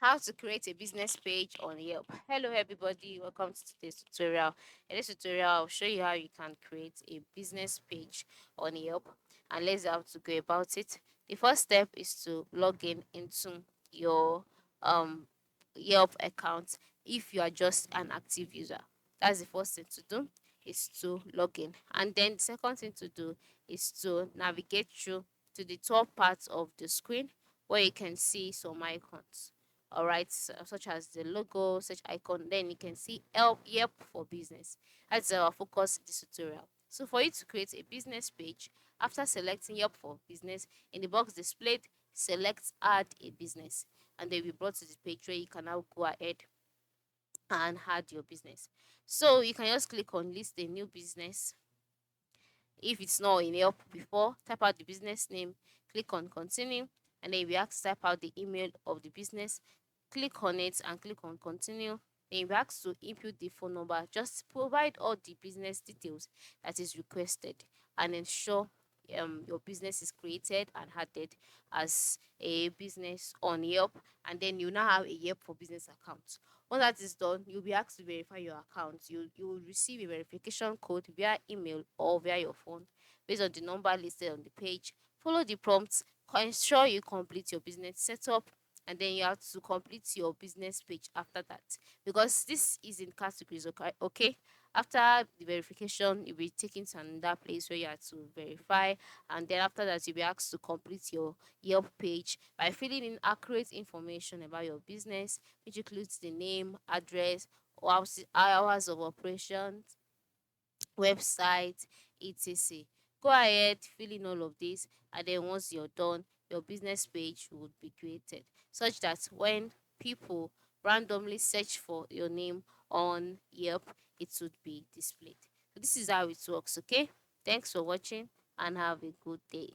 How to create a business page on Yelp. Hello everybody, welcome to today's tutorial. In this tutorial, I'll show you how you can create a business page on Yelp, and let's see how to go about it. The first step is to log in into your um Yelp account if you are just an active user. That's the first thing to do, is to log in. And then the second thing to do is to navigate through to the top part of the screen where you can see some icons. All right, such as the logo, such icon. Then you can see help Yelp for business. That's our focus in this tutorial. So for you to create a business page, after selecting Yelp for business, in the box displayed, select add a business, and then we brought to the page where you can now go ahead and add your business. So you can just click on list a new business. If it's not in Yelp before, type out the business name, click on continue, and then we ask to type out the email of the business. Click on it and click on continue. Then we ask to input the phone number. Just provide all the business details that is requested and ensure your business is created and added as a business on Yelp, and then you now have a Yelp for business account. Once that is done, you'll be asked to verify your account. You will receive a verification code via email or via your phone based on the number listed on the page. Follow the prompts. Ensure you complete your business setup, and then you have to complete your business page after that, because this is in categories. Okay, after the verification, you'll be taken to another place where you have to verify, and then after that you'll be asked to complete your Yelp page by filling in accurate information about your business, which includes the name, address, hours of operation, website, etc. Go ahead, fill in all of this, and then once you're done, your business page would be created, such that when people randomly search for your name on Yelp, it would be displayed. So this is how it works, okay? Thanks for watching and have a good day.